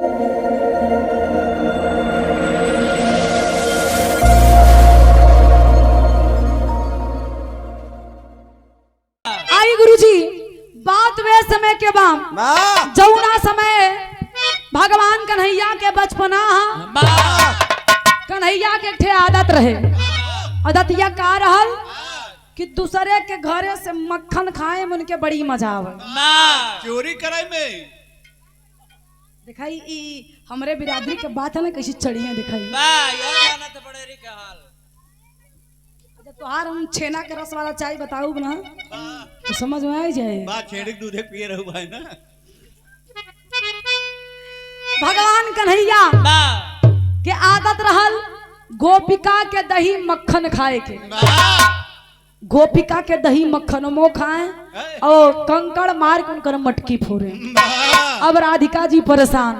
आई गुरुजी बात वे समय के बाम जौना समय भगवान कन्हैया के बचपना कन्हैया के ठे आदत रहे। आदतिया का रहल कि दूसरे के घरे से मक्खन खाए में उनके बड़ी मजा आवे। चोरी करे में दिखाई ई हमरे बिरादरी के बात है ना कैसी चढ़िया दिखाई। तोहार हम छेना के रस वाला चाय बताऊ ना तो समझ में आ जाए। बात छेड़ी दूधे पिए रहू भाई ना। भगवान कन्हैया के आदत रहल गोपिका के दही मक्खन खाए के। गोपिका के दही मक्खन मो खाए और कंकड़ मार के उनकर मटकी फोड़े। अब राधिका जी परेशान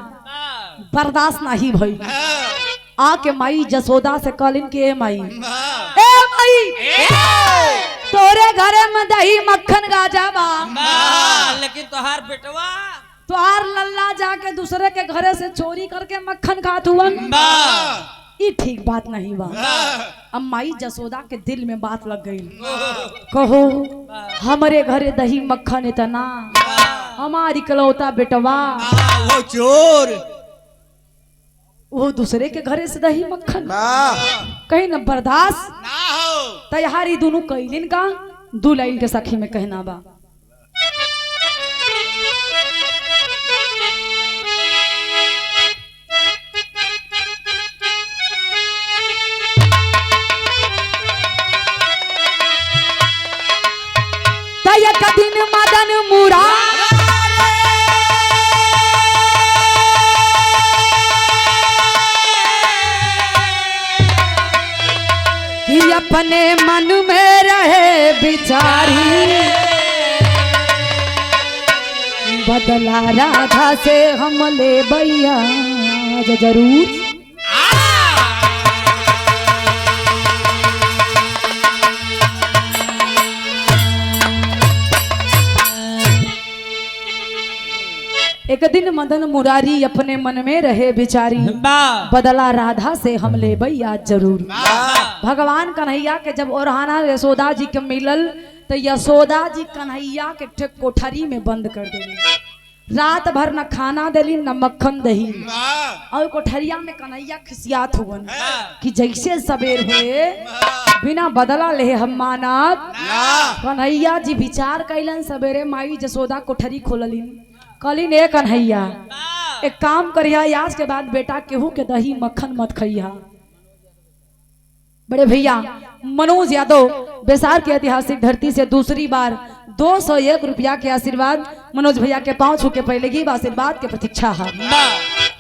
बर्दाश्त नहीं भई आके माई जसोदा से कहलिन कि ए माई तोरे घरे में दही मक्खन गाजा बा लेकिन तोहार बेटवा तोहार लल्ला जाके दूसरे के घरे से चोरी करके मक्खन खात हुवन। ये ठीक बात नहीं बा। अब माई जसोदा के दिल में बात लग गई। कहो हमारे घरे दही मक्खन इतना हमारी इकलौता बेटवा वो चोर वो दूसरे के घरे से दही मक्खन कहीं न बर्दाश्त ना हो। तैयारी दोनों कैलिन का दू लाइन के सखी में कहना बा। तयक दिन मदन मुरा अपने मन में रहे बिचारी बदला राधा से हम ले भैया जरूर। एक दिन मदन मुरारी अपने मन में रहे बिचारी बदला राधा से हम ले भैया जरूर। भगवान कन्हैया के जब ओरहाना यशोदा जी के मिलल तो यशोदा जी कन्हैया के कोठरी में बंद कर देली। रात भर न खाना देली न मक्खन दही और कोठरिया में कन्हैया खिसियात हुवन कि जैसे सबेर हुए बिना बदला ले हम मानब। कन्हैया जी विचार कैलन सवेरे माई जसोदा कोठरी खोललिन कहलिन ए कन्हैया एक काम करिया आज के बाद बेटा केहू के दही मक्खन मत खइया। बड़े भैया मनोज यादव बेसार के ऐतिहासिक धरती से दूसरी बार 201 रुपया के आशीर्वाद मनोज भैया के पांव छू के पहले की आशीर्वाद के प्रतीक्षा है।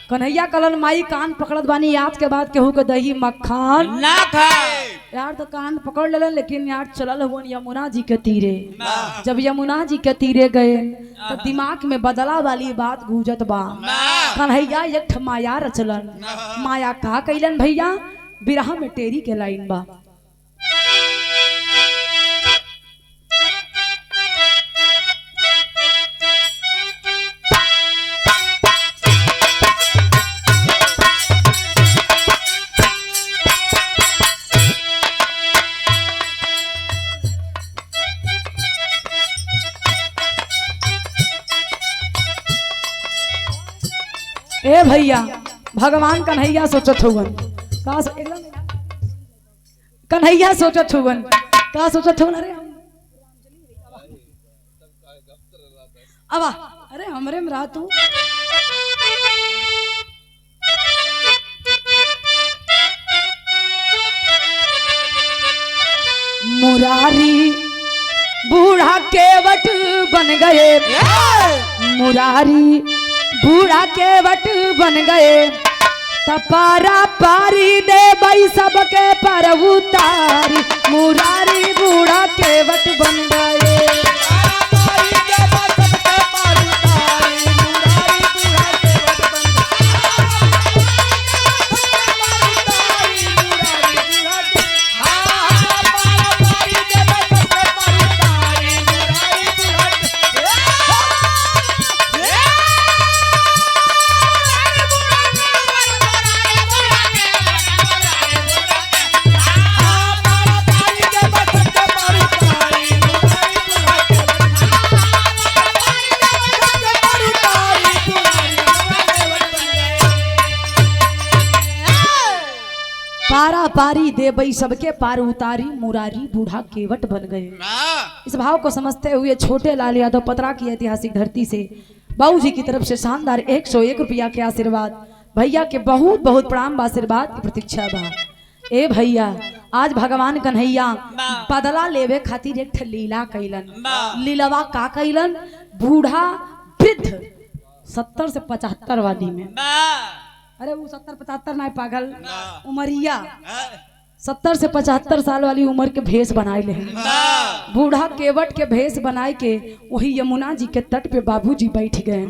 कन्हैया कलन माई कान पकड़त बानी आज के बाद केहू के दही मक्खन ना खाए। यार तो कान पकड़ ले लेकिन यार चलल हुआ यमुना जी के तीरे। जब यमुना जी के तीरे गए तो दिमाग में बदला वाली बात गूंजत बा। कन्हैया एक माया रचलन माया का कैलन भैया बिरहा में टेरी के लाइन बा। ए भैया भगवान कन्हैया सोचत हुवन कन्हैया सोचत हुवन का सोचत हुवन। अरे अब अरे हमरे में रहा तू मुरारी बूढ़ा केवट बन गए। मुरारी बूढ़ा केवट बन गए तपारा पारी दे भाई सबके पर उतारी। मुरारी बूढ़ा केवट बन गए। पारा पारी देबई सबके पार उतारी मुरारी बूढ़ा केवट बन गए। इस भाव को समझते हुए छोटे लाल यादव पतरा की ऐतिहासिक धरती से बाबूजी की तरफ से शानदार 101 रुपया के आशीर्वाद, भैया के बहुत बहुत प्रणाम आशीर्वाद की प्रतीक्षा बा। ए भैया आज भगवान कन्हैया बदला लेवे खातिर एक ठे लीला कैलन। लीलावा का कैलन? बूढ़ा वृद्ध 70 से 75 वाली में, अरे वो 70-75 ना पागल, उमरिया 70 से 75 साल वाली उम्र के भेष बनाए ले। बूढ़ा केवट के भेष बनाए के वही यमुना जी के तट पे बाबूजी बैठ गए।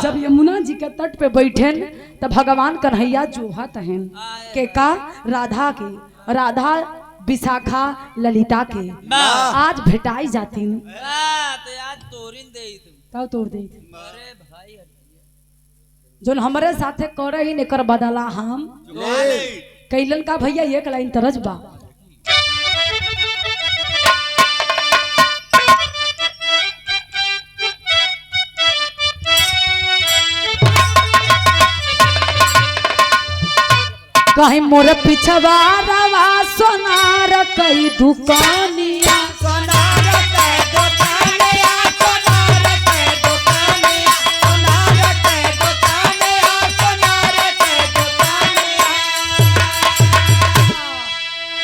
जब यमुना जी के तट पे बैठे तब भगवान कन्हैया जोहत हैं के का राधा के, राधा विशाखा ललिता के आज भेटाई जाती तब तोड़ दे जो हमारे साथे करे ही निकर बदला हम कैलन का। भैया एक लाइन तरज बा, कहीं मोर पिछवा रवा सोनार कई दुकानिया,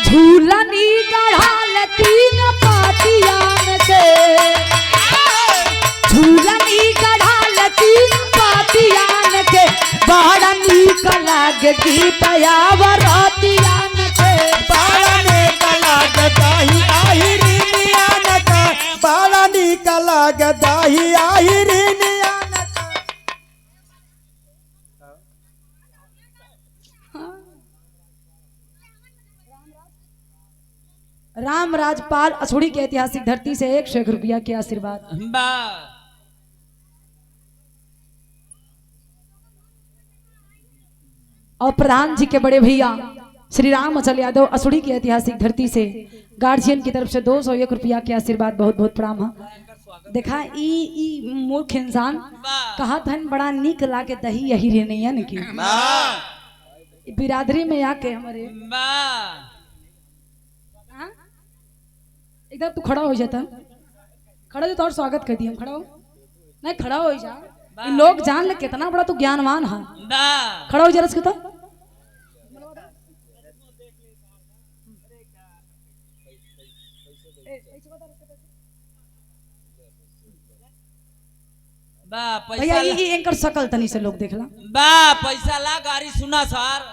झूलनी गढ़ाल 3 पातियान के, झूलनी गढ़ाल 3 पातियान के, बड़ा नीक लागे गीत आवरतियान के, बड़ा नीक लागे दाही आहिरी नियान के, बड़ा नीक लागे दाही आहिरी नियान के। राम राजपाल असुड़ी के ऐतिहासिक धरती से 101 रुपया के आशीर्वाद। और प्रधान जी के बड़े भैया श्री राम अचल यादव असुड़ी की ऐतिहासिक धरती से गार्जियन की तरफ से 201 रुपया के आशीर्वाद, बहुत बहुत प्रणाम। देखा ई मूर्ख इंसान कहा था बड़ा नीक लागे दही यही रहने की बिरादरी में आके हमारे एकदम तू खड़ा हो जाता, खड़ा हो तो और स्वागत कर दिया। खड़ा हो नहीं, खड़ा हो जा, लोग जान ले कितना बड़ा तू ज्ञानवान है। खड़ा हो जा रस तो भैया ये एंकर शकल तनी से लोग देखला बा पैसा ला गाड़ी सुना सर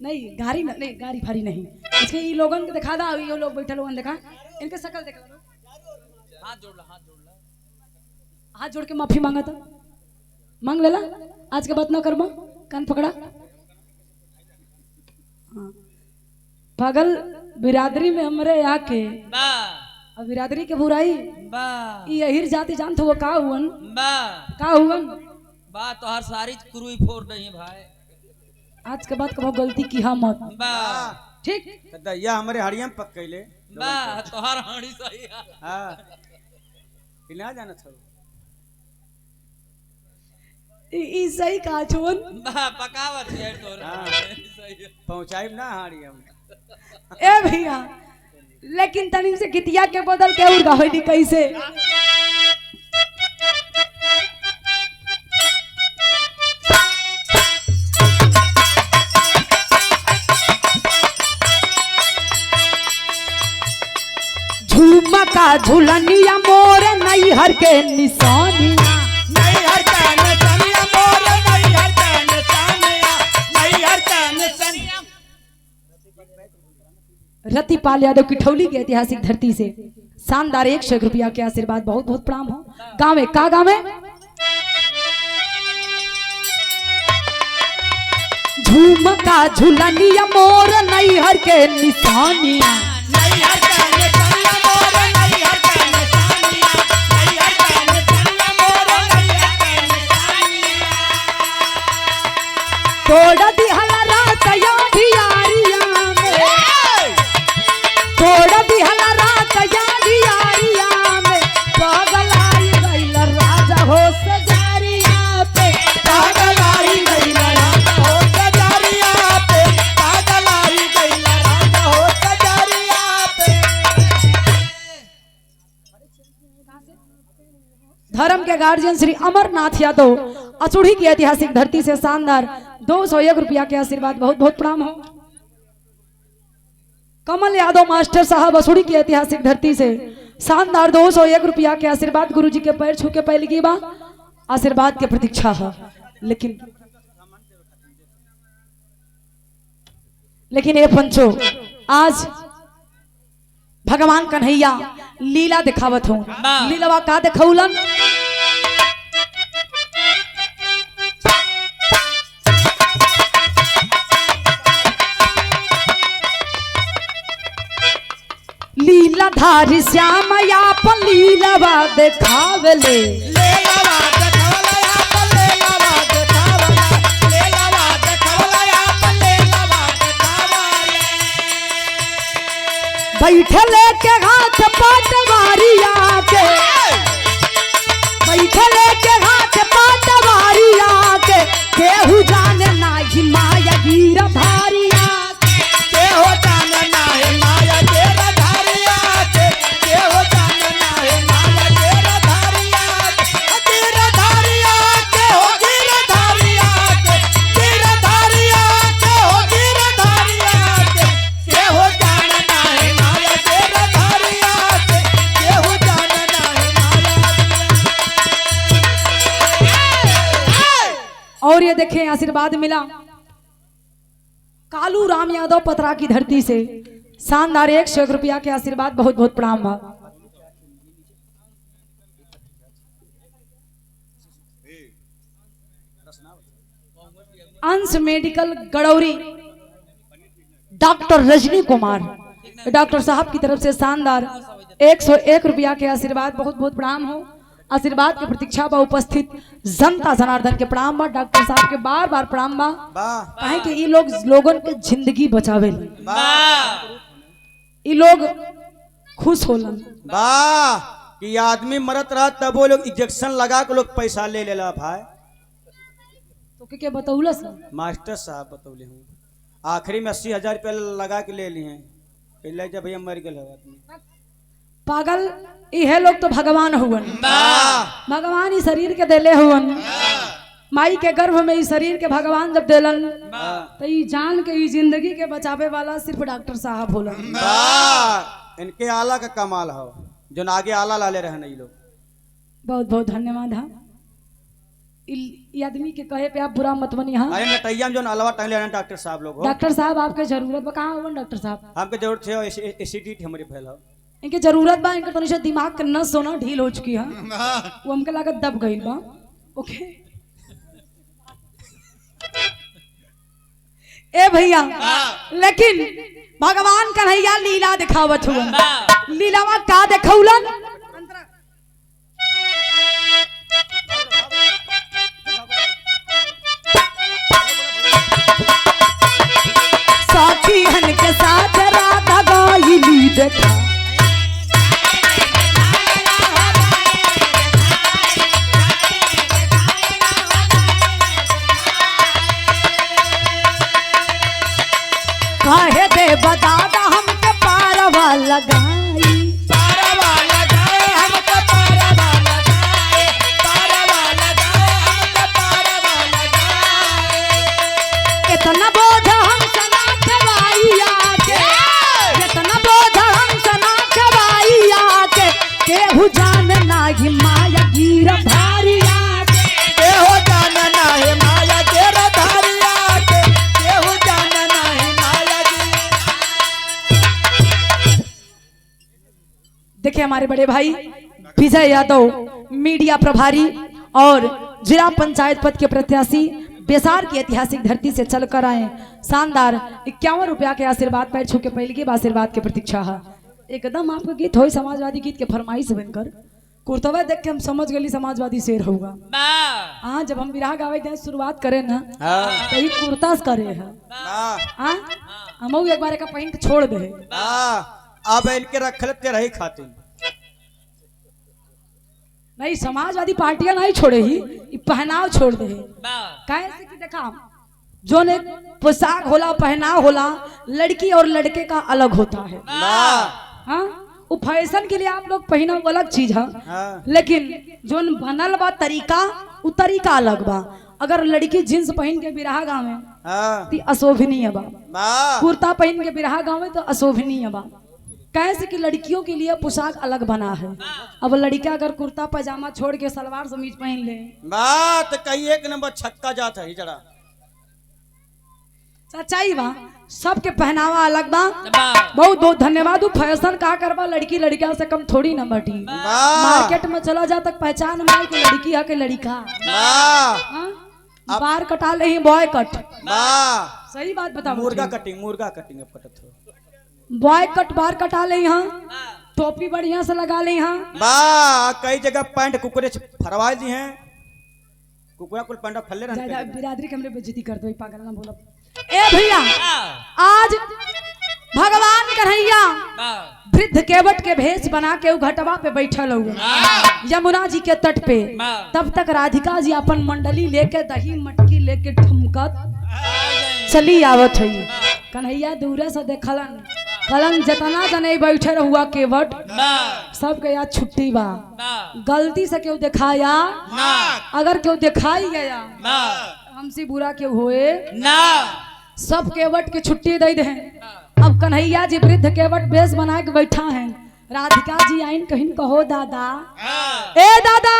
नहीं गाड़ी नहीं, गाड़ी फाड़ी नहीं, इसके ये लोगन के दिखा दा, ये लोग बैठे लोगन देखा इनके शकल देख लो, हाथ जोड़ ला, हाथ जोड़ के माफी मांगा था, मांग लेला, आज के बात ना करबो, कान पकड़ा। हाँ पागल बिरादरी में हमरे आके बा अब बिरादरी के बुराई बा यही जाति जानते हो का हुवन, बा का हुवन बा तो हर सारी कुरुई फोड़ नहीं भाई, आज के बाद कभी गलती की हम मत बा ठीक। दैया हमारे हड़िया में पक कैले बा तोहर हाड़ी सही है। हां किना जाना था ई सही का छोन बा पकावत है तोर सही है, पहुंचाई ना हड़िया में। ए भैया लेकिन तनी से गितिया के बदल के उड़ गई कैसे झुमका झुलनिया मोर नैहर के निशानिया, नैहर का निशानिया मोर नैहर का निशानिया, नैहर का निशानिया। रतिपाल यादव की ठौली की ऐतिहासिक धरती से शानदार 101 रुपया के आशीर्वाद, बहुत बहुत प्रणाम हो। गाँव में का गाँव में झुमका झुलनिया मोर नैहर के निशानिया, नैहर का निशानिया मोर नैहर का निशानिया, नैहर का निशानिया मोर नैहर का निशानिया। तोड़ दिहला रात या भियारिया में, तोड़ दिहला रात या भियारिया में, पगलाई गइल राजा हो सजारिया पे, पगलाई गइल राजा हो सजारिया के गार्जियन श्री अमरनाथ यादव अचूड़ी की ऐतिहासिक धरती से शानदार 201 रुपया के आशीर्वाद, बहुत बहुत प्रणाम हो। कमल यादव मास्टर साहब अचूड़ी की ऐतिहासिक धरती से शानदार 201 रुपया के आशीर्वाद, गुरुजी के पैर छू के पहली की बात आशीर्वाद की प्रतीक्षा है। लेकिन ये पंचो आज भगवान कन्हैया लीला दिखावत हूँ। लीलावा का दिखौलन, लीलाधारी श्याम यापन लीलावा दिखावले। बैठले के हाथ पटवारिया के, बैठले के हाथ पटवारिया के, केहू जाने नाही माया गिरधारिया के, केहू जाने नाही माया गिरधारिया के, केहू जाने नाही माया गिरधारिया के, गिरधारिया के हो गिरधारिया के, गिरधारिया के हो गिरधारिया के, केहू जाने नाही माया गिरधारिया के, केहू जाने नाही माया। और ये देखें आशीर्वाद मिला कालू राम यादव पतरा की धरती से शानदार 101 रुपया के आशीर्वाद, बहुत बहुत प्रणाम बा। अंश मेडिकल गड़ौरी डॉक्टर रजनी कुमार डॉक्टर साहब की तरफ से शानदार 101 रुपया के आशीर्वाद, बहुत बहुत प्रणाम हो। आशीर्वाद की प्रतीक्षा बा उपस्थित जनता जनार्दन के प्रणाम बा। डॉक्टर साहब के बार बार प्रणाम बा, काहे कि ये लोग लोगन के जिंदगी बचावे, ये लोग खुश होलन। वाह कि आदमी मरत रहा तब वो लोग इंजेक्शन लगा के लोग पैसा ले लेला भाई। तो के बतौलस मास्टर साहब बतौले हूँ, आखिरी में 80,000 रुपया लगा के ले लिए हैं, जब भैया मर गए आदमी। पागल इहे लोग तो भगवान हुवन, भगवान ही शरीर के देले हुवन। माई के गर्भ में ही शरीर के भगवान जब देलन तो ई जान के ई जिंदगी के बचावे वाला सिर्फ डॉक्टर साहब होलन। इनके आला का कमाल हो जो आगे आला लाले रहे नहीं लोग। बहुत बहुत धन्यवाद। हाँ ई आदमी के कहे पे आप बुरा मत बनी। हाँ अरे नटैया में जो अलवा टांग ले डॉक्टर साहब लोग। डॉक्टर साहब आपके जरूरत बा, कहाँ हुवन डॉक्टर साहब? आपके जरूरत है एसिडिटी हमारी फैल हो, इनके जरूरत बा, इनके तनिक दिमाग के नस सोना ढील हो चुकी है, वो हमके लागत दब गई बा। ओके ए भैया, लेकिन भगवान कन्हैया लीला दिखावत हुआ। लीलावा का दिखौलन, साथी हन के साथ राधा गायली देखा, काहे दे बतादा हमके पारवा लगाई, पारवा लगाए हमके पारवा लगाए, पारवा लगाए हमके पारवा लगाए। इतना बोझ हमसे ना खवाइया के, इतना बोझ हमसे ना खवाइया के, केहू जान नाही माया गिरधारिया के, केहू जान नाही माया गिरधारिया के, केहू जान नाही माया देखिए हमारे बड़े भाई विजय यादव मीडिया प्रभारी और जिला पंचायत पद के प्रत्याशी बेसार की ऐतिहासिक धरती से चलकर आए। शानदार 51 रुपया के आशीर्वाद, पैर छू के पहले की आशीर्वाद की प्रतीक्षा है। एकदम आपका गीत हो समाजवादी गीत के फरमाइश बनकर कुर्तवा देख के हम समझ गए समाजवादी शेर होगा। हाँ जब हम विराह गावे थे शुरुआत करे ना तो ही कुर्ता करे है। हम एक बार का पहन के छोड़ दे, अब इनके रखलते रही खातिर नहीं, समाजवादी पार्टियां नहीं छोड़े ही, पहनाव छोड़ दे। कैसे कि देखा जो ने पोशाक होला, पहनाव होला, लड़की और लड़के का अलग होता है। हाँ वो फैशन के लिए आप लोग पहना वो अलग चीज है, हाँ। लेकिन जोन बनल बा तरीका वो तरीका अलग बा। अगर लड़की जींस पहन के बिरहा गाँव में हाँ। तो अशोभनीय बा, वाह। कुर्ता पहन के बिरहा गाँव में तो अशोभनीय बा। कैसे कि लड़कियों के लिए पोशाक अलग बना है। अब लड़का अगर कुर्ता पजामा छोड़ के सलवार समीज पहन ले, बात कही एक नंबर छक्का जाता है जरा। सच्चाई बा, सबके पहनावा अलग बा। वाह बहुत बहुत धन्यवाद। वो फैशन का करबा, लड़की लड़का से कम थोड़ी न बटी। वाह। मार्केट में चला जा तक पहचान में आई कि लड़की है कि लड़का। वाह। हाँ? बार कटा ले ही बॉय कट। वाह। सही बात बताओ। मुर्गा कटिंग अब कटत हो। बॉय कट बार कटा ले यहाँ, टोपी बढ़िया से लगा ले यहाँ। वाह। कई जगह पैंट कुकुरे फरवा दी हैं, कुकुरा कुल पैंट फल्ले रहते ज्यादा हैं। बिरादरी के हमरे बेइज्जती कर दो, पागल ना बोलो। ए भैया, आज भगवान कन्हैया वाह वृद्ध केवट के भेष बना के उ घटवा पे बैठल हुए यमुना जी के तट पे। तब तक राधिका जी अपन मंडली लेके दही मटकी लेके ठुमकत चली आवत हुई। कन्हैया दूरे से देखलन, कलन जतना जने बैठे रहुआ केवट सबके याद छुट्टी बा। गलती से क्यों दिखाया, अगर क्यों दिखाई गया हमसे बुरा क्यों होए ना, सब केवट की छुट्टी दे दे। अब कन्हैया जी वृद्ध केवट बेस बना के बैठा है। राधिका जी आइन कहीं कहो दादा, ए दादा।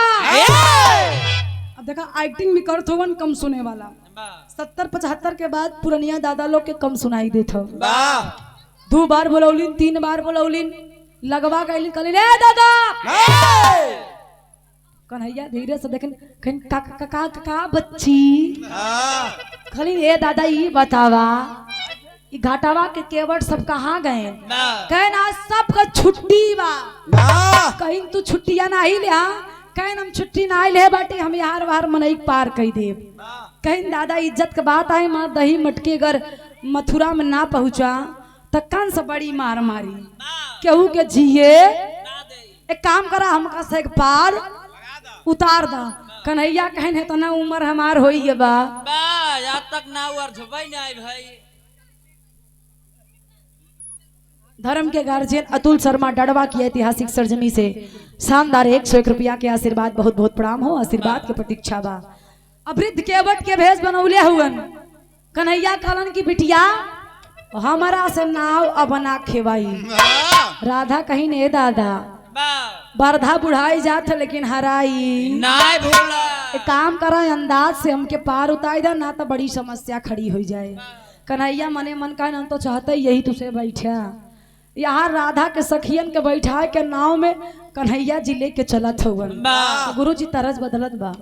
अब देखा एक्टिंग भी करत होवन कम सुने वाला। 70-75 के बाद पुरनिया दादा लोग के कम सुनाई देत हो। वाह। 2 बार बोलौलिन, 3 बार बोलौलिन, लगवा गइलिन, कहलिन ए दादा। कन्हैया धीरे से देखन, कहीं का बच्ची कहलिन ए दादा ये बतावा ई घाटावा के केवट सब कहाँ गए। कहना सबका छुट्टी बा। कहीं तू छुट्टियां नहीं ले, कहन हम छुट्टी नहीं ले बाटे, हम यार बाहर मनई पार कही देव। कहीं दादा इज्जत के बात आए, मार दही मटके अगर मथुरा में ना पहुंचा तो कन से बड़ी मार मारी केहू के जिए। एक काम करा, हमका से एक पार उतार दा। कन्हैया कहन है तो ना उम्र हमार होई है बा। आज तक ना उर झुबई नहीं भाई। धर्म के गार्जियन अतुल शर्मा डड़वा की ऐतिहासिक सरजमी से शानदार 101 रुपया के आशीर्वाद, बहुत बहुत प्रणाम हो। आशीर्वाद के प्रतीक्षा बा। अब वृद्ध केवट के भेष बनौले हुवन। कन्हैया कहलन की बिटिया हमारा से नाव अब ना खेवाई। राधा कहीं ने दादा बरधा बुढ़ाई जात लेकिन हराई नहीं भूला। एक काम करा, अंदाज से हमके पार उतार दे ना तो बड़ी समस्या खड़ी हो जाए। कन्हैया मने मन का हम तो चाहते यही तुझे बैठा यहाँ राधा के सखियन के बैठा के नाव में कन्हैया जी लेके चलत हुवन। तो गुरु जी तरस बदलत बा।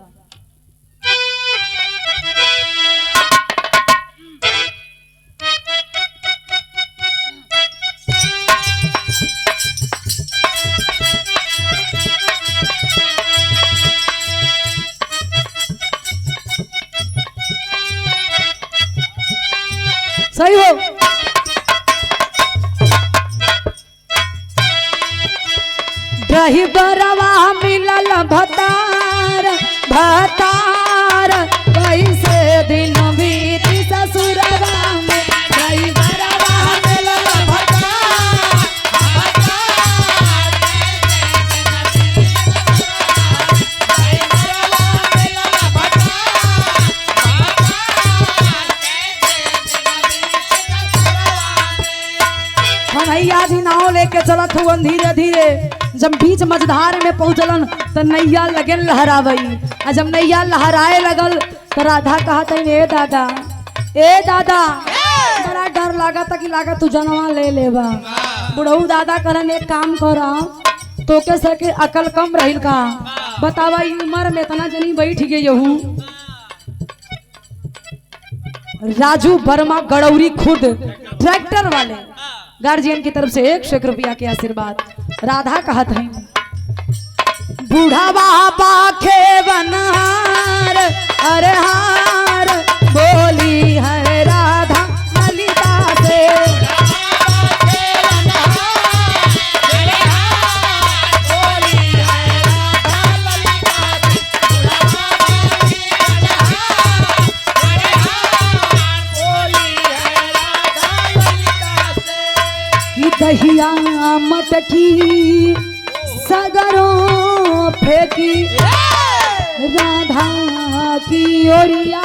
सही हो। दही बरवा मिलल भतार भतार, कैसे दिन बीती ससुरवा में। दही बरवा मिलल भतार भतार, कन्हैया जी नाव लेके चलत हुवन धीरे धीरे। जब बीच मझधार में पहुंचलन तो नैया लगन लहरावई। आ जब नैया लहराए लगल तो राधा कहत ए दादा, ए दादा बड़ा डर लागत कि लागत तू जनवा ले लेबा। बुढ़ऊ दादा कहलन एक काम करा, तोके से के अकल कम रहिल का, बतावा ई उम्र में इतना जनी बैठ गई हूँ। राजू वर्मा गड़ौरी खुद ट्रैक्टर वाले गार्जियन की तरफ से 101 रुपया के आशीर्वाद। राधा कहत है बूढ़ा बाबा के बनहार, अरे हार बोली है राधा ललिता से। दहिया मट मुसकी सगरों फेंकी राधा की ओरिया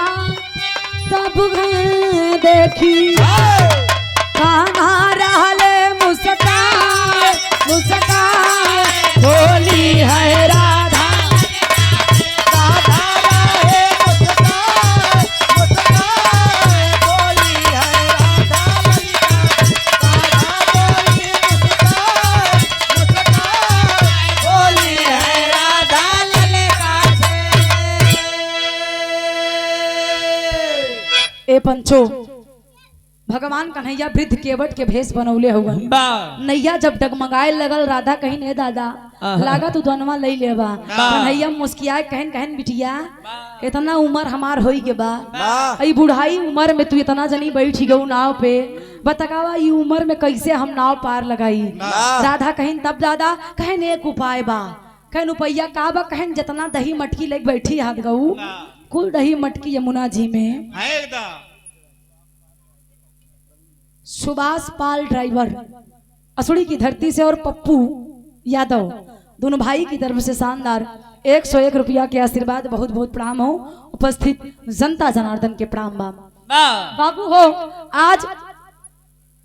तब घर देखी कहाँ रहले मुस्कान मुस्कान बोली है राधा राधा रहे मुस्कान मुस्कान बोली है राधा बोली है राधा ए पंचो भगवान कन्हैया वृद्ध केवट के भेष बनौले हुआ नैया जब डगमगाए लगल राधा कहीं ने दादा लागा तू धनवा ले लेबा कन्हैया मुस्कियाए कहन कहन बिटिया इतना उम्र हमार होई के बा ई बुढ़ाई उम्र में तू इतना जनी बैठी गऊ नाव पे बतावा ई उम्र में कैसे हम नाव पार लगाई राधा कहीं तब दादा कहन एक उपाय बा कहन उपैया का बा कहन जितना दही मटकी लेके बैठी हाथ गऊ कुल दही मटकी यमुना जी में है एकदम सुभाष पाल ड्राइवर असुड़ी की धरती से और पप्पू यादव दोनों भाई की तरफ से शानदार 101 रुपया के आशीर्वाद बहुत बहुत प्रणाम हो उपस्थित जनता जनार्दन के प्रणाम बाबू हो आज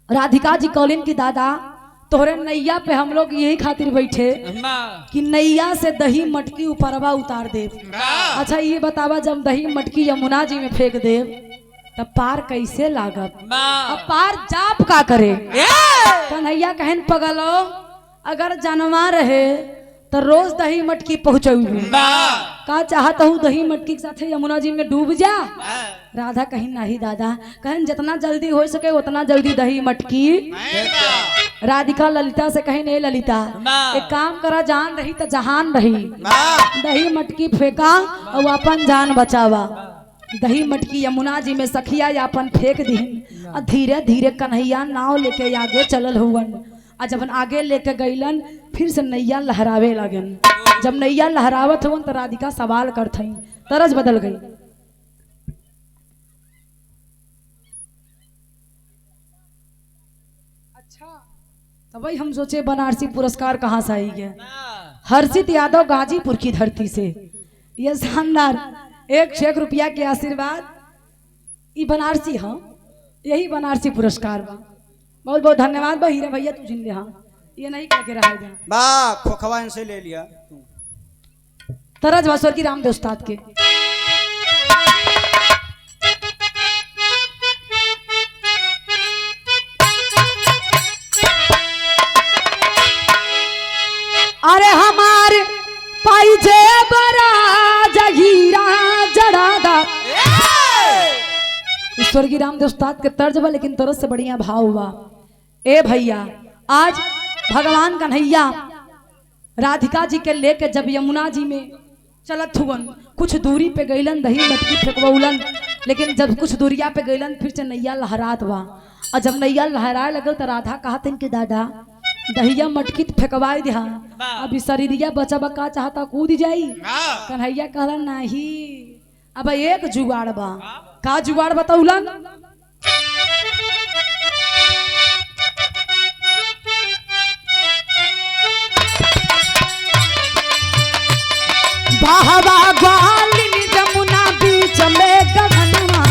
राधिका जी कौलिन की दादा तोहरे नैया पे हम लोग यही खातिर बैठे कि नैया से दही मटकी ऊपरवा उतार दे। अच्छा ये बतावा जब दही मटकी यमुना जी में फेंक दे तब पार कैसे लागत अब पार जाप का करे कन्हैया कहन पगलो अगर जानवा रहे तो रोज दही मटकी पहुंचौबी का चाहत हूँ दही मटकी के साथ यमुना जी में डूब जा राधा कहीं नहीं दादा कहन जितना जल्दी हो सके उतना जल्दी दही मटकी राधिका ललिता से कहीं नहीं ललिता एक काम करा जान रही तो जहान रही दही मटकी फेंका और अपन जान बचावा दही मटकी यमुना जी में सखिया यापन फेंक दी और धीरे धीरे कन्हैया नाव लेके आगे चलल हुवन और जब आगे लेके गईलन फिर से नैया लहरावे लगन जब नैया लहरावत हुवन तो राधिका सवाल करत हई तरज बदल गई अच्छा तो भाई हम सोचे बनारसी पुरस्कार कहाँ से आई है हर्षित यादव गाजीपुर की धरती से ये शानदार 101 रुपया के आशीर्वाद ई बनारसी हाँ यही बनारसी पुरस्कार बा बहुत बहुत धन्यवाद बा हीरा भैया तू जिन ले हाँ ये नहीं करके रहा है बा खोखवा इनसे ले लिया तरज बसोर की रामदेव उस्ताद के अरे हमारे पाई जे बरा जगीरा जड़ादा ईश्वर की रामदेव उस्ताद के तर्ज बा लेकिन तरस से बढ़िया भाव हुआ ए भैया आज भगवान कन्हैया राधिका जी के लेके जब यमुना जी में चलत हुवन कुछ दूरी पे गईलन दही मटकी फेंकवौलन लेकिन जब कुछ दूरिया पे गईलन फिर से नैया लहरात बा और जब नैया लहराए लगल तो राधा कहत कि दादा दहिया मटकी फेंकवाई दिया अभी शरीरिया बचबा का चाहता कूद जाई कन्हैया कहला नहीं अब एक जुगाड़ बा का जुगाड़ बतौलन बाहवा ग्वालिनी जमुना बीच में गगनमा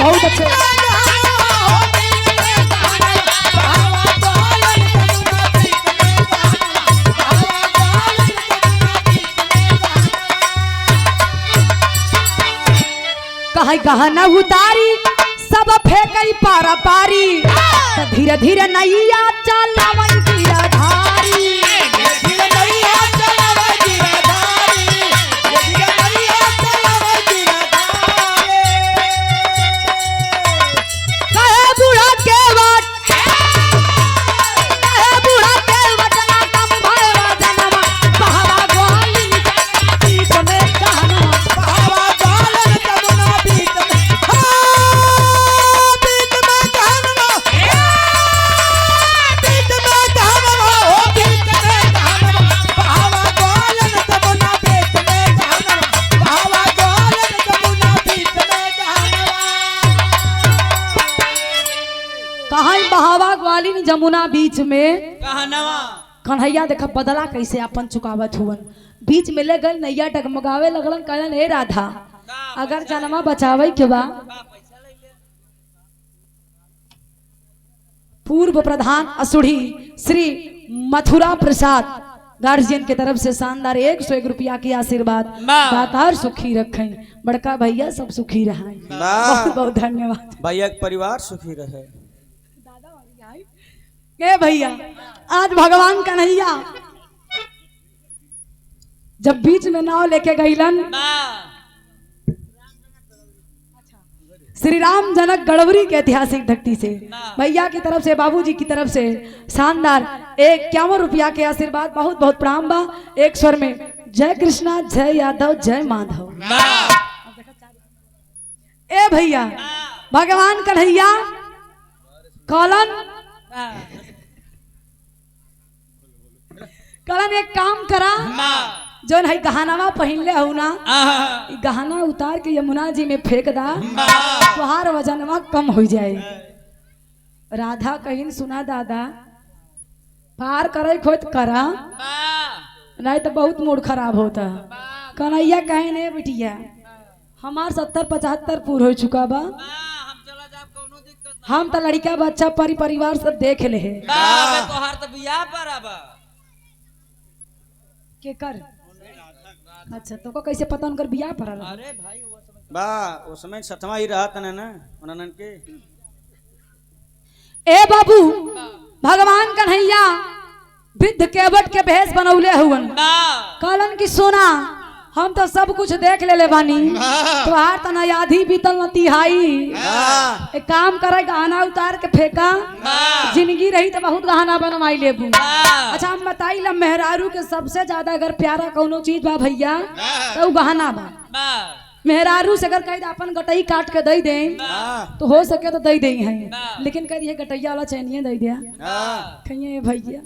बहुत अच्छे कहा गहना उतारी सब फेंकई पारा पारी तो धीरे धीरे नैया चलावई गिरधारी कहे बूढ़ा केवट जमुना बीच में कहा नवा कन्हैया देखा बदला कैसे अपन चुकावत हुवन। बीच में ले गए नैया डगमगावे लगलन, कहलन हे राधा अगर जनमा बचावे के बा पूर्व प्रधान असुढ़ी श्री मथुरा प्रसाद गार्जियन की तरफ से शानदार 101 रुपया की आशीर्वाद। दातार सुखी रखें, बड़का भैया सब सुखी रहें। बहुत बहुत धन्यवाद। भैया के परिवार सुखी रहे। ए भैया आज भगवान कन्हैया जब बीच में नाव लेके गईलन, श्री राम जनक गढ़वरी के ऐतिहासिक धरती से भैया की तरफ से बाबूजी की तरफ से शानदार 51 रुपया के आशीर्वाद। बहुत बहुत प्रणाम बा। एक स्वर में जय कृष्णा, जय यादव, जय माधव। ए भैया भगवान कन्हैया कलन एक काम करा, जो है गहनावा पहनले हो ना, गहना उतार के यमुना जी में फेंक दा, तुहार वजनवा कम हो जाए। राधा कहीं सुना दादा पार करे खोत करा, नहीं तो बहुत मूड खराब होता। कन्हैया कहे ने बिटिया हमार 70-75 पूर हो चुका बा, हम तो लड़का बच्चा परिवार सब देख ले है के कर। अच्छा तो को कैसे पता उनकर बियाह पर? अरे भाई बा वो समय सतवा ही रहा था ना उन्होंने के। ए बाबू भगवान कन्हैया वृद्ध केवट के भेष बनौले हुवन, कहलन की सोना हम तो सब कुछ देख ले बानी, तुहार तो न आधी बीतल न तिहाई। एक काम करे गहना उतार के फेंका, जिंदगी रही तो बहुत गहना बनवाई लेबू। अच्छा हम बताई ला मेहरारू के सबसे ज्यादा अगर प्यारा कोनो चीज बा भैया तो गहना बा। मेहरारू से अगर कही अपन गटई काट के दे दे तो हो सके तो दे दे हैं, लेकिन कह दिए गटैया वाला चैनिए दे दिया कहिए भैया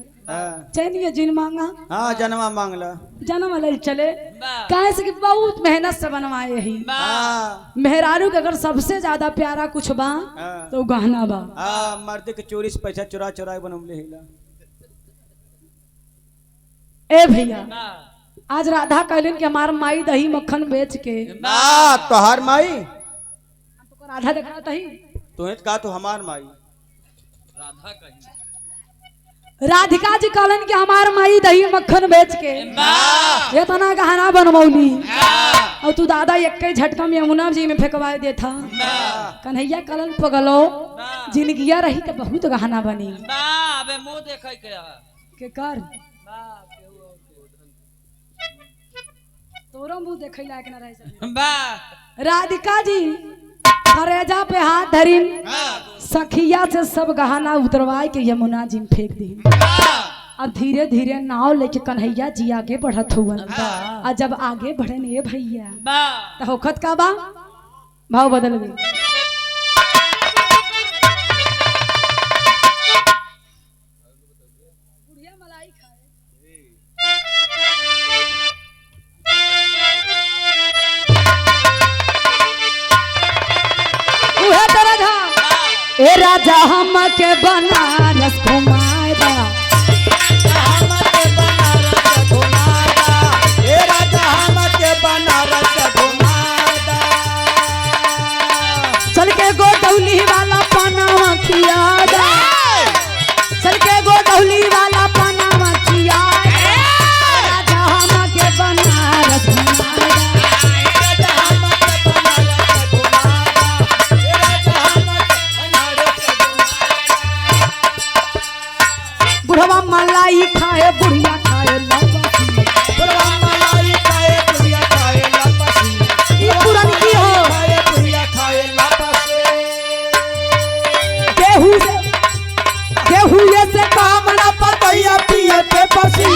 चैनिए जिन मांगा। हाँ जन्मा मांगला जन्म ले चले कहे से कि बहुत मेहनत से बनवाए ही। मेहरारू के अगर सबसे ज्यादा प्यारा कुछ बा तो गहना बा। मर्द के चोरी से पैसा चुरा बनौले हिला। ए भैया आज राधा कहलन कि हमार माई दही मक्खन बेच के तोहार माई तो राधा देखा तही तो कहा तो हमार माई राधा कही राधिका जी कहलन कि हमार माई दही मक्खन बेच के इतना गहना बनमौली और तू दादा एक झटका में यमुना जी में फेंकवा देता। कन्हैया कहलन पगलो जिंदगिया रही तो बहुत गहना बनी। अबे मुंह देखै के कर तोरो मुंह देखै लायक ना रह। राधिका जी करेजा पे हाथ धरिन, सखिया से सब गहना उतरवाए के यमुना जी में फेंक दी। अब धीरे धीरे नाव लेके कन्हैया जी आगे बढ़त हुआ। और जब आगे बढ़े ने भैया तो होखत का बा भाव बदल गई। ए राजा हम के बनारस घुमाएगा, हम के बनारस घुमाएगा, ए राजा हम के बनारस घुमाएगा। चल के गोदौली वाला पनावा खियाएगा, चल के गोदौली वाला पनावा खियाएगा। राजा हम के बनारस घुमाएगा, बुढ़वा मलाई खाए बुढ़िया खाए लपसी, बुढ़वा मलाई खाए बुढ़िया खाए लपसी, ई पुरन की हो खाए बुढ़िया खाए लपसी। केहू से काम ना पतैया पिए पे पसी,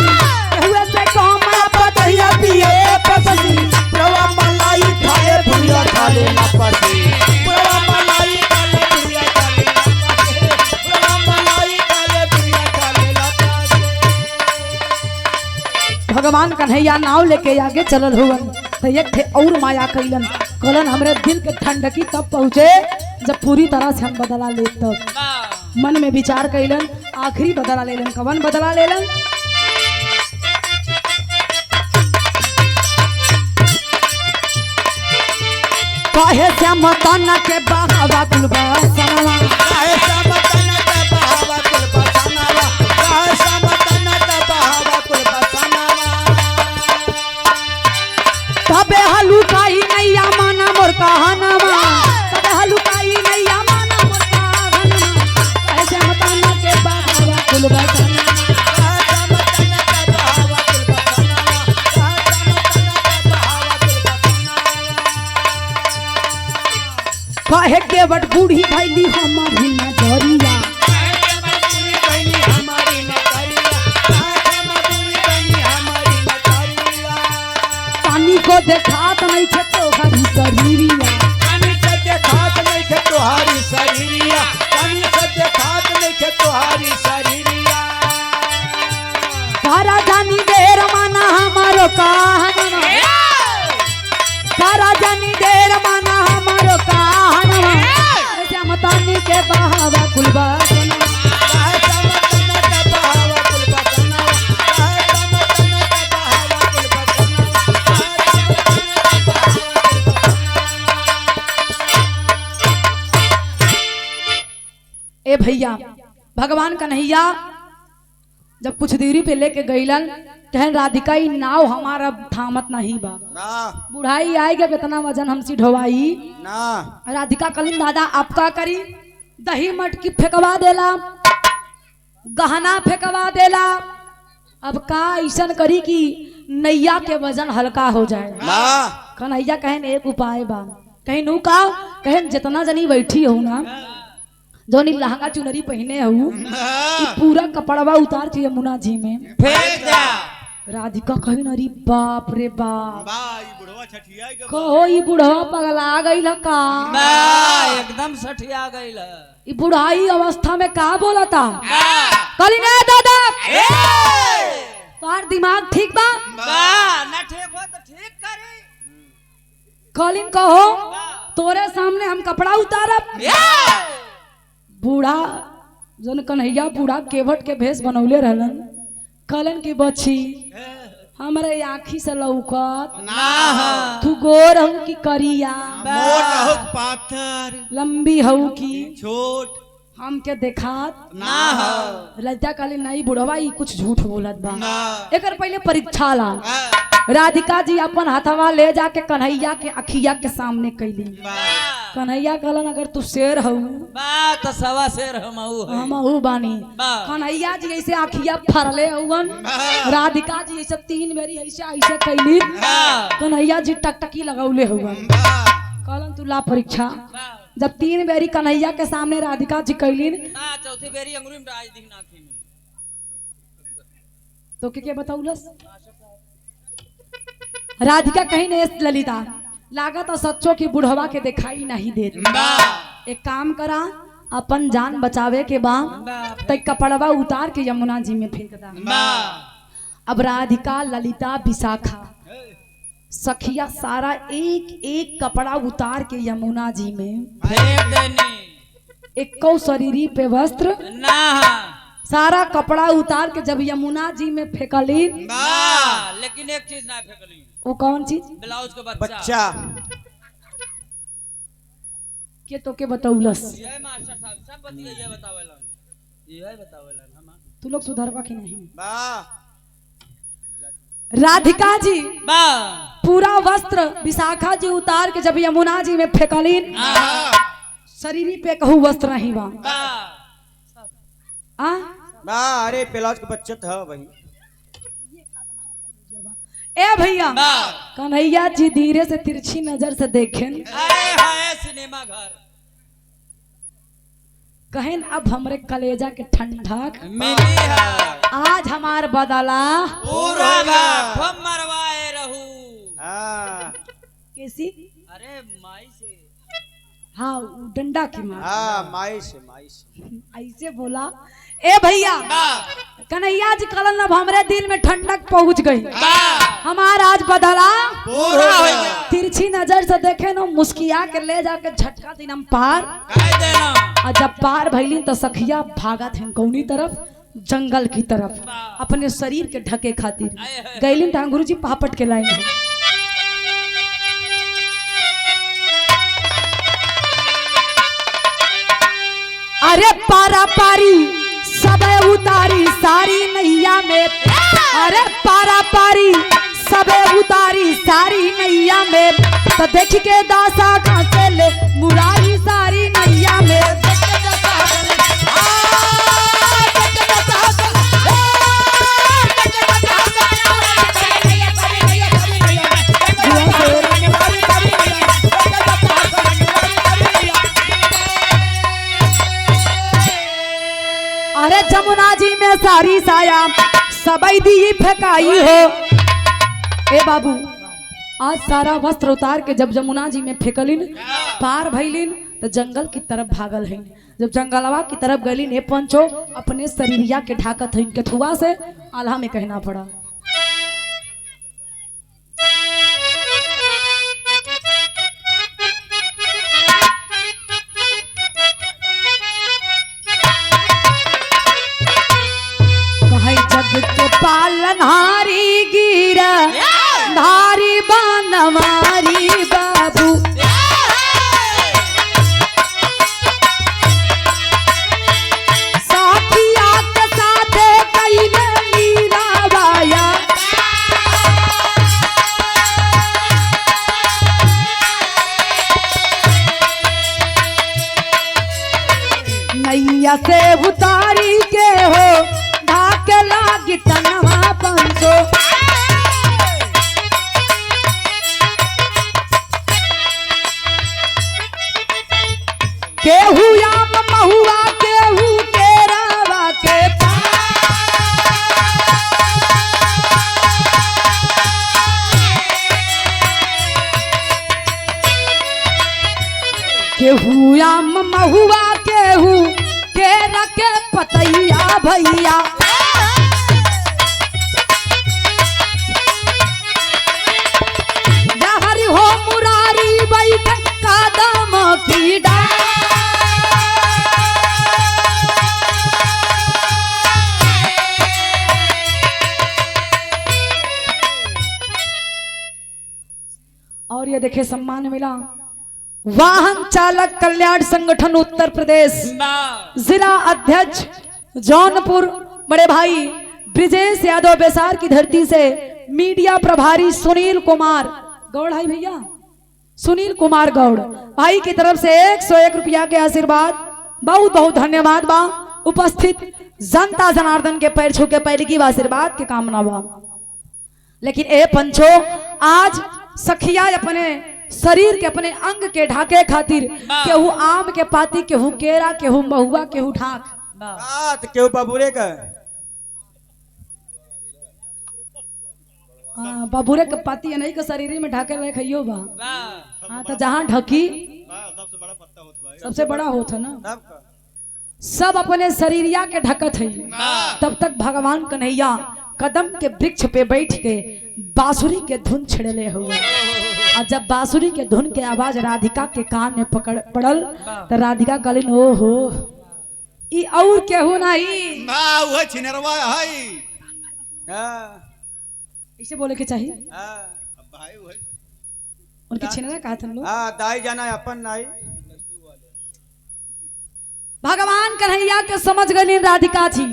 केहू से काम ना पतैया पिए पे पसी। बुढ़वा मलाई खाए बुढ़िया खाए लपसी, बुढ़वा मलाई खाए बुढ़िया खाए लपसी, बुढ़वा मलाई खाए बुढ़िया खाए लपसी। भगवान कन्हैया नाव लेके आगे चलल हुवन तो एक थे और माया कैलन, कहलन हमरे दिल के ठंडकी तब पहुँचे जब पूरी तरह से हम बदला ले। तब मन में विचार कैलन आखिरी बदला ले लेन। कवन बदला ले लेन? काहे श्याम तना के बहावा कुलबा सनवा, काहे श्याम तना के बहावा कुल बसनावा, काहे श्याम तना के बहावा कुल बसनावा। तबे हलुकाई नैया माना मोर कहानवा, तबे हलुकाई नैया माना मोर कहानवा। काहे श्याम तना के बहावा कुलबा सनवा, काहे श्याम तना के बहावा कुल बसनावा, काहे श्याम तना के बहावा कुल बसनावा। काहे केवट बूढ़ी भैली हमारी नजरिया, काहे के मजबूरी बनी हमारी नजरिया, काहे के मजबूरी बनी हमारी नजरिया। पानी को देखात नहीं थे तो हरी शरीरिया, पानी से देखात नहीं खे तोहारी शरीरिया, पानी से देखात नहीं खे तोहारी शरीरिया। सारा जानी देर माना हमारो कहानवा, सारा जानी देर माना हमारो कहानवा। श्याम तानी के बहावा कुलबा सनवा, काहे श्याम तना के बहावा कुल बसनावा, काहे श्याम तना के बहावा कुल बसनावा, काहे श्याम तना के बहावा कुल बसनावा। ए भैया भगवान कन्हैया जब कुछ दूरी पे लेके गईलन कहन राधिका ई नाव हमारा थामत नहीं बा, ना बुढ़ाई आएगा कितना वजन हमसे ढोवाई। ना राधिका कलिन दादा आप का करी, दही मटकी फेंकवा देला, गहना फेंकवा देला। अब का ऐसन करी कि नैया के वजन हल्का हो जाए। ना कन्हैया कहन एक उपाय बा, कहीं नू का कहन जितना जनी बैठी हो ना, जोनी लहंगा चुनरी पहने हो, ई पूरा कपड़वा उतार के यमुना जी में फेंक दे। राधिका कहीं अरे बाप रे बाप, भाई बुढ़वा छठिया के कहो ई बुढ़वा पगला गई का, बा एकदम सठिया गइल। ई बुढ़ाई अवस्था में का बोला था। कली ने दादा तोहार दिमाग ठीक बा, बा ना ठीक हो तो ठीक करी। कलिन कहो तोरे सामने हम कपड़ा उतारब। बूढ़ा जन कन्हैया बूढ़ा केवट के भेष बनौले रहलन, कलन की बच्ची हमारे आँखी से लौकत ना तू गोर हूँ की करिया, मोट होत पाथर लंबी हूँ की छोट हमके देखात ना हो। लज्जा काली नहीं बुढ़वा ई कुछ झूठ बोलत बा। ना एकर पहले परीक्षा ला। राधिका जी अपन हथवा ले जाके कन्हैया के अखिया के सामने कैली। कन्हैया कहलन अगर तू शेर हऊ बा तो सवा शेर हमहू है। हमहू बानी। बा। कन्हैया जी ऐसे अखिया फरले हउवन, राधिका जी ऐसे 3 बेरी ऐसे ऐसे कैली, कन्हैया जी टकटकी लगौले हउवन। कहलन तू ला परीक्षा। जब 3 बेरी कन्हैया के सामने राधिका जी कैलीन ना चौथी बेरी अंगुरी में डाल दी नाखी में। तो के बताउलस राधिका कहीं ने ललिता लागत और सच्चो की बुढ़वा के दिखाई नहीं देत। एक काम करा अपन जान बचावे के बा तो कपड़वा उतार के यमुना जी में फेंक दा। अब राधिका ललिता विशाखा सखिया सारा एक एक कपड़ा उतार के यमुना जी में फेंक देनी एको शरीरी पे वस्त्र ना सारा कपड़ा उतार के जब यमुना जी में फेंकली। लेकिन एक चीज ना फेंकली। वो कौन चीज? ब्लाउज का बच्चा के तो के बताउलस। ये मास्टर साहब सब बतिया ये बतावेलन, ये बतावेलन हम। तू लोग सुधरवा की नहीं। बा राधिका जी बा पूरा वस्त्र विशाखा जी उतार के जब यमुना जी में फेंकलीन शरीरी पे कहू वस्त्र नहीं बा। आ बा अरे ब्लाउज के बच्चा था भाई। ए भैया बा कन्हैया जी धीरे से तिरछी नजर से देखें, अरे हाय सिनेमा घर कहें अब हमरे कलेजा के ठंडक मिली है। आज हमार बदला पूरा खूब मरवाए रहू। हाँ कैसी? अरे माई से हाँ उ डंडा की मार हाँ माई से ऐसे बोला। ए भैया कन्हैया जी कलन अब हमरे दिल में ठंडक पहुंच गई। हमारा आज बदला पूरा हो गया। तिरछी नजर से देखे ना मुस्किया के ले जाके झटका दिन पार काय देना और जब पार भैली तो सखिया भागत हैं कौनी तरफ जंगल की तरफ अपने शरीर के ढके खातिर गैलिन तो गुरु जी पापट के लाइन है। अरे पारा पारी सब उतारी सारी नैया में, अरे पारा पारी सब उतारी सारी नैया में, तो देख के दासा कहाँ से ले मुरारी सारी नैया में। अरे जमुना जी में सारी साया सबई दी फेंकाई हो। ए बाबू आज सारा वस्त्र उतार के जब जमुना जी में फेंकलिन पार भैलिन तो जंगल की तरफ भागल है। जब जंगलवा की तरफ गलिन ए पंचो अपने शरीरिया के ढाकत है इनके थुआ से आल्हा में कहना पड़ा। जग के पालनहारी गिरा धारी बनवारी बाबू, साथिया के साथे कैले मीराबाया, नैया से उतारी के हो ढाके लागी तनवा पंचो। केहू आम महुआ केहू केरावा के केहू आम महुआ केहू केरा के पतैया भैया, हरि हो मुरारी बैठ कदम की डाल। और ये देखे सम्मान मिला वाहन चालक कल्याण संगठन उत्तर प्रदेश जिला अध्यक्ष जौनपुर बड़े भाई ब्रिजेश यादव बेसार की धरती से मीडिया प्रभारी सुनील कुमार गौड़ है भैया, सुनील कुमार गौड़ भाई की तरफ से 101 रुपया के आशीर्वाद, बहुत बहुत धन्यवाद बा। उपस्थित जनता जनार्दन के पैर छू के पहले की आशीर्वाद के कामना बा। लेकिन ए पंचो आज सखिया अपने शरीर के अपने अंग के ढाके खातिर केहू आम के पाती केहू केरा केहू महुआ केहू ढाक केहू बबूरे का बबूरे के पाती नहीं के शरीर में ढाके ले खइयो बा। हाँ तो जहाँ ढकी सबसे बड़ा पत्ता होता है, सबसे बड़ा होता ना, सब अपने शरीरिया के ढकत है। तब तक भगवान कन्हैया कदम के वृक्ष पे बैठ के बांसुरी के धुन छिड़ले हुए, और जब बांसुरी के धुन के आवाज राधिका के कान में पड़ल तो राधिका कहलिन ओ हो ई और केहू नहीं ना वो छिनरवा है। इसे बोले के चाहिए अब भाई वो उनके छिनरा कहा था लोग। दाई जाना अपन नाई। भगवान कन्हैया के समझ गई राधिका थी,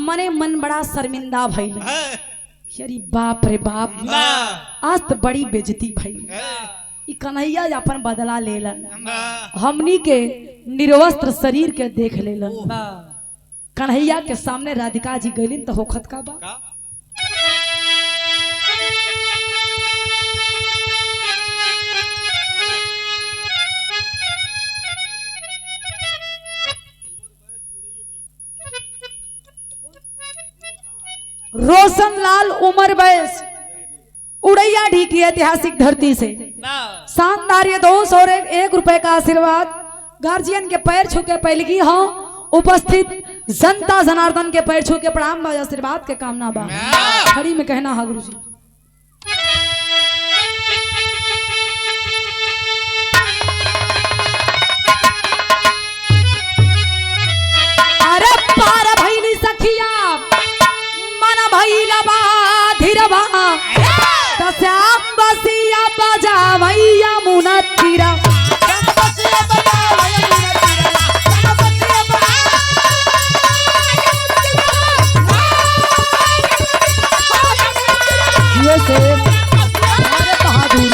मने मन बड़ा शर्मिंदा भइल। अरे बाप रे बाप, आज तो बड़ी बेइज्जती भइल। ई कन्हैया अपन बदला लेलन, हमनी के निर्वस्त्र शरीर के देख लेलन। कन्हैया के सामने राधिका जी गईलिन तो होखत का बा। रोशन लाल उमर बैस उड़ैया ढी की ऐतिहासिक धरती से शानदार ये 201 रुपए का आशीर्वाद गार्जियन के पैर छू के पहलगी हो। उपस्थित जनता जनार्दन के पैर छू के प्रणाम बा, आशीर्वाद के कामना बा। खड़ी में कहना हा गुरु जी। तीरा। ये से हमारे बहादुर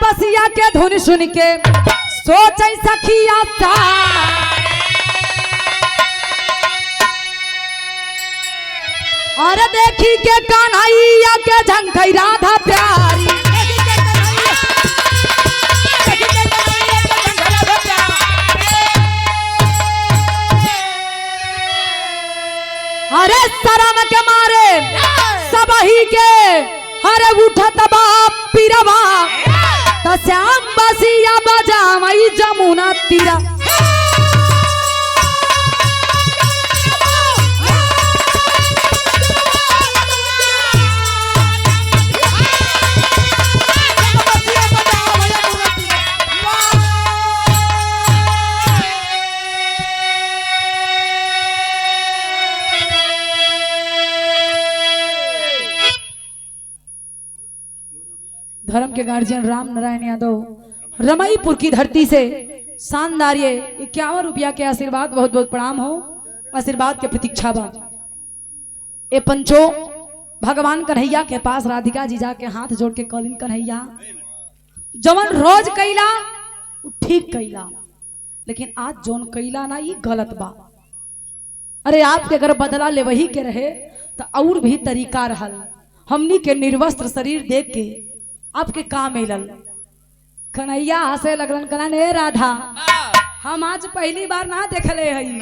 बसिया के धुन सुन के सोच सखिया और देखी के कन्हैया के झंखई राधा प्यारी। अरे शरम के मारे सबही के अरे उठत बाप पीरवा तो श्याम बसिया बजावई जमुना तीरा। धर्म के गार्जियन राम नारायण यादव रमईपुर की धरती से शानदार ये 51 रुपया के आशीर्वाद, बहुत बहुत प्रणाम हो। आशीर्वाद के प्रतीक्षा बा। ए पंचो भगवान कन्हैया के पास राधिका जी जाके हाथ जोड़ के कलिन कन्हैया जवन रोज कैला ठीक कैला, लेकिन आज जोन कैला ना ये गलत बा। अरे आपके अगर बदला ले वही के रहे तो और भी तरीका रहल। हमनी के निर्वस्त्र शरीर देख के आपके काम मिलल। कन्हैया हंसे लगलन, कहलन ए राधा हम आज पहली बार ना देखले हई,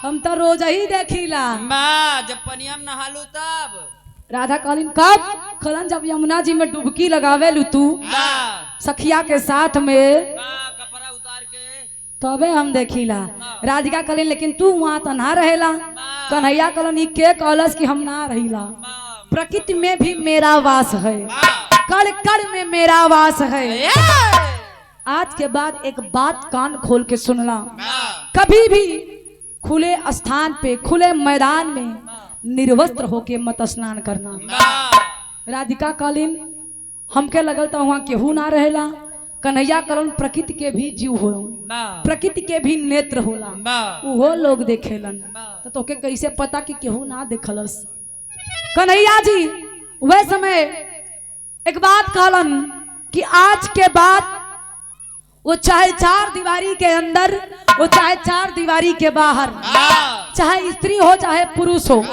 हम तो रोज ही देखीला। जब पनिया में नहालू तब। राधा कहलिन कब? कहलन जब यमुना जी में डुबकी लगावे लू तू सखिया के साथ में कपड़ा उतार के तबे हम देखीला। राधिका कहलिन लेकिन तू वहां तो ना रहेला। कन्हैया कहलन ई के कहलस कि हम ना रहीला। प्रकृति में भी मेरा वास है, कड़ कड़ में मेरा वास है। आज के बाद एक बात कान खोल के सुनना, कभी भी खुले स्थान पे खुले मैदान में निर्वस्त्र होके मत स्नान करना। राधिका कालीन हमके लगल तो वहां केहू ना रहेला। कन्हैया कहलन प्रकृति के भी जीव हो, प्रकृति के भी नेत्र होला, उहो लोग देखेलन। तो तोके कैसे पता कि केहू ना देखलस? कन्हैया जी वह समय एक बात कहलन कि आज के बाद वो चाहे 4 दीवारी के अंदर, वो चाहे 4 दीवारी के बाहर, चाहे स्त्री हो चाहे पुरुष हो,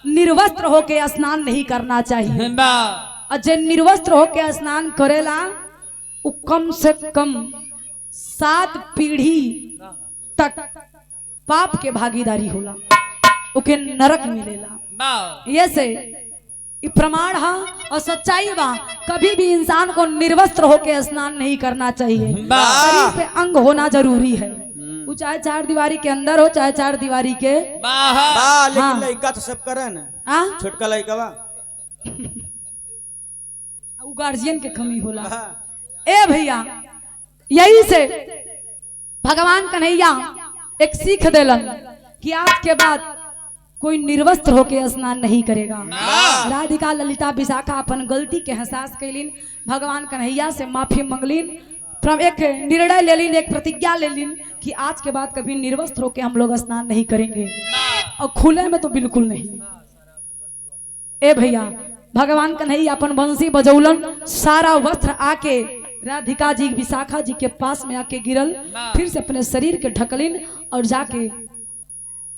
निर्वस्त्र होके स्नान नहीं करना चाहिए। और जो निर्वस्त्र होके स्नान करेला वो कम से कम 7 पीढ़ी तक पाप के भागीदारी होला, उके नरक मिलेला। ये से प्रमाण हा और सच्चाई बा। कभी भी इंसान को निर्वस्त्र होके स्नान नहीं करना चाहिए। शरीर पे अंग होना जरूरी है, वो चाहे 4 दीवारी के अंदर हो चाहे 4 दीवारी के बाहर। लेकिन लड़का तो सब करे ना, छोटका लड़का बा वो गार्जियन के कमी होला। ए भैया यही से भगवान कन्हैया एक सीख देलन कि आज के बाद कोई निर्वस्त्र होके स्नान नहीं करेगा। राधिका ललिता विशाखा अपन गलती के एहसास कैलिन, भगवान कन्हैया से माफी मंगलिन, एक निर्णय ले लीन, एक प्रतिज्ञा ले लीन कि आज के बाद कभी निर्वस्त्र होके हम लोग स्नान नहीं करेंगे और खुले में तो बिल्कुल नहीं। ए भैया भगवान कन्हैया अपन बंसी बजौलन, सारा वस्त्र आके राधिका जी विशाखा जी के पास में आके गिरल, फिर से अपने शरीर के ढकलिन और जाके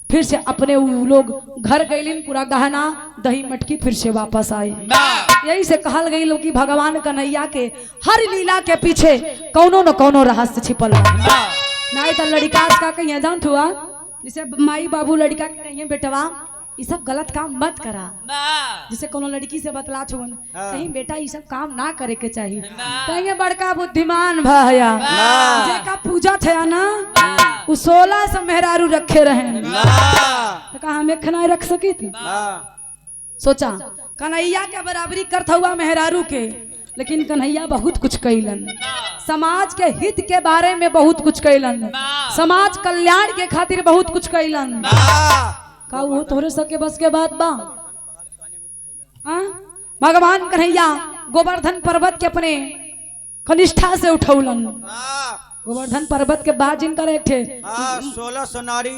फिर से अपने वो लोग घर गईलिन, पूरा गहना दही मटकी फिर से वापस आई। यही से कहल गई लोग कि भगवान कन्हैया के हर लीला के पीछे कौनो न कौनो रहस्य छिपल नहीं। तो लड़का का कहीं जानत हुआ, जैसे माई बाबू लड़का के कहीं बेटवा ये सब गलत काम मत करा, जैसे कोनो लड़की से बतला छुन कहीं बेटा ये सब काम ना करे के चाहिए। कहीं बड़का बुद्धिमान भैया जेका पूजा थे ना वो 16 से मेहरारू रखे रहे, तो कहा हमें खनाई रख सकी थी। सोचा कन्हैया के बराबरी करता हुआ मेहरारू के लेकिन कन्हैया बहुत कुछ कैलन, समाज के हित के बारे में बहुत कुछ कैलन, समाज कल्याण के खातिर बहुत कुछ कैलन। का वो तोरे सबके बस के बात बा? भगवान कन्हैया गोवर्धन पर्वत के अपने कनिष्ठा से उठौलन। गोवर्धन पर्वत के बाद जिनकर एक थे 1600 नारी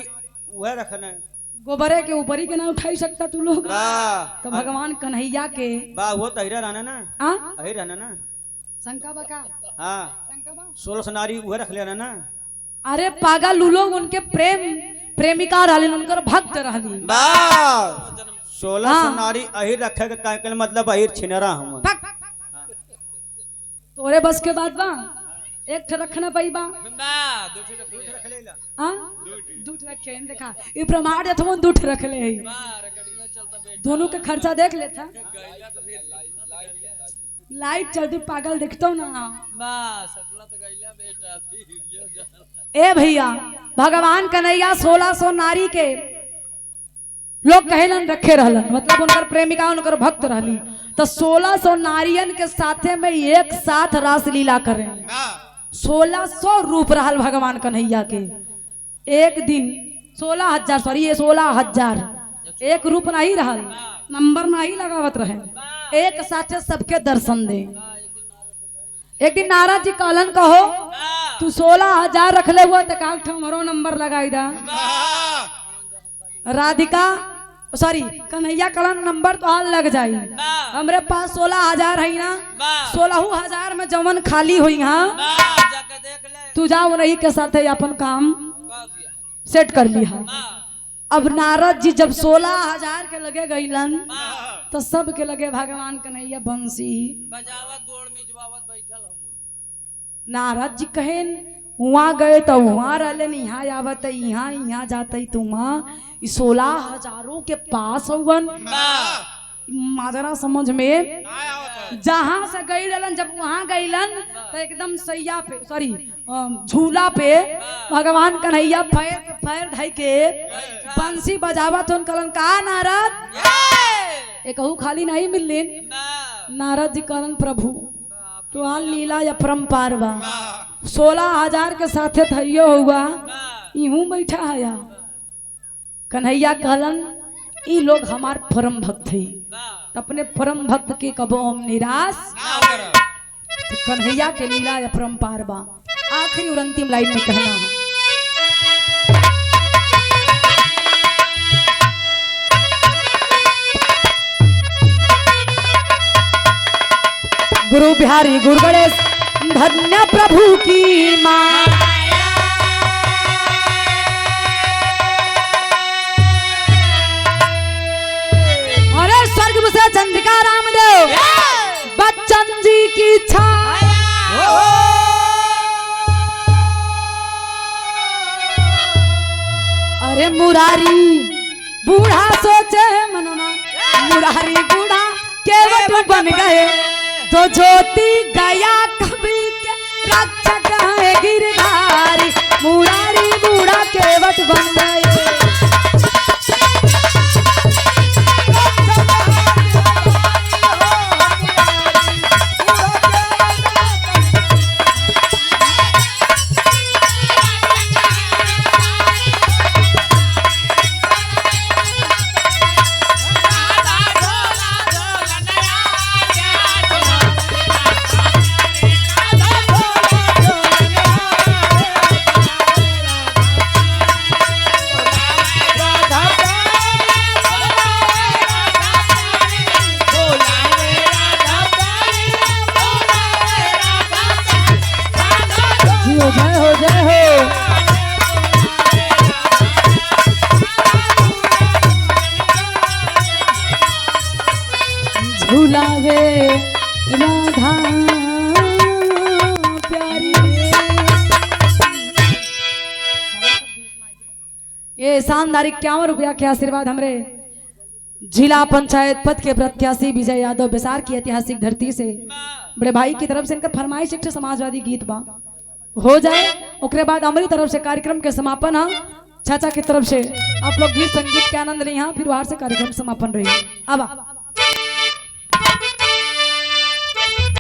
वह रखना गोबरे के ऊपर ही के ना उठाई सकता तू लोग। तो भगवान कन्हैया के बा वो तो अहिरा रहना ना, अहिरा रहना ना, शंका बका हाँ 1600 नारी वह रख लेना ना। अरे पागल उ लोग उनके प्रेमिका रहलिन, उनकर भक्त रहलिन। 1600 नारी अहिर रखे के मतलब अहिर छिनरा हम तोरे बस के बात बा? एक ठे रखना पाई बा दूठ रखे देखा ये प्रमाण अथवा दूठ रख ले है। दोनों का खर्चा देख लेता लाइट चलती पागल देखता ना। ए भैया भगवान कन्हैया 1600 नारी के लोग कहलन रखे रहलन, मतलब उनकर प्रेमिका उनकर भक्त रहली। तो 1600 नारियन के साथे में एक साथ रास लीला करें। 1600 रूप रहल भगवान कन्हैया के। एक दिन 16,000 सॉरी ये 16,000 एक रूप नहीं रहल, नंबर नहीं लगावत रहे, एक साथे सबके दर्शन दे। एक दिन नारद जी कहलन कहो तू 16,000 रख ले हुआ तो हमारो नंबर लगाई दा। राधिका सॉरी कन्हैया कलन नंबर तो हाल लग जाई, हमरे पास 16,000 है ना, 16,000 में जवन खाली हुई तू जाओ रही के साथ अपन काम सेट कर लिया। अब नारद जी जब 16,000 के लगे गईलन तो सब के लगे भगवान कन्हैया बंसी बजावत गोड़ मिजवावत बैठल हम। नारद जी कहेन वहाँ गए तो वहाँ रहले, यहाँ आवत यहाँ यहाँ जाते तुम 16,000 के पास हुवन माजरा समझ में जहां से गई रहलन। जब वहां गईलन तो एकदम सैया पे सॉरी झूला पे भगवान कन्हैया पैर धई के बंसी बजावत उन कलन का नारद एक खाली नहीं मिलन। नारद जी कलन प्रभु तो लीला या परम्पार बा 16,000 के साथे थइयो हुआ यूं बैठा है। कन्हैया कहलन ई लोग हमार परम भक्त है, अपने परम भक्त के कबो हम निराश। तो कन्हैया के लीला या परम्पार बा। आखिरी और अंतिम लाइन में कहना है गुरु बिहारी गुरु गणेश धन्य प्रभु की माँ। अरे स्वर्ग से चंद्रिका रामदेव बच्चन जी की इच्छा। अरे मुरारी बूढ़ा सोचे मनना, मुरारी बूढ़ा केवट बन गए तो ज्योति गया कभी के रक्षक है गिरधारी। मुरारी बूढ़ा केवट बन गए। झूलावे राधा प्यारी। ये शानदार 51 रुपया के आशीर्वाद हमरे जिला पंचायत पद के प्रत्याशी विजय यादव बेसार की ऐतिहासिक धरती से बड़े भाई की तरफ से इनका फरमाइश एक समाजवादी गीत बा हो जाए। ओकरे बाद हमारी तरफ से कार्यक्रम के समापन है। चाचा की तरफ से आप लोग गीत संगीत के आनंद लें, फिर वहां से कार्यक्रम समापन रही। अब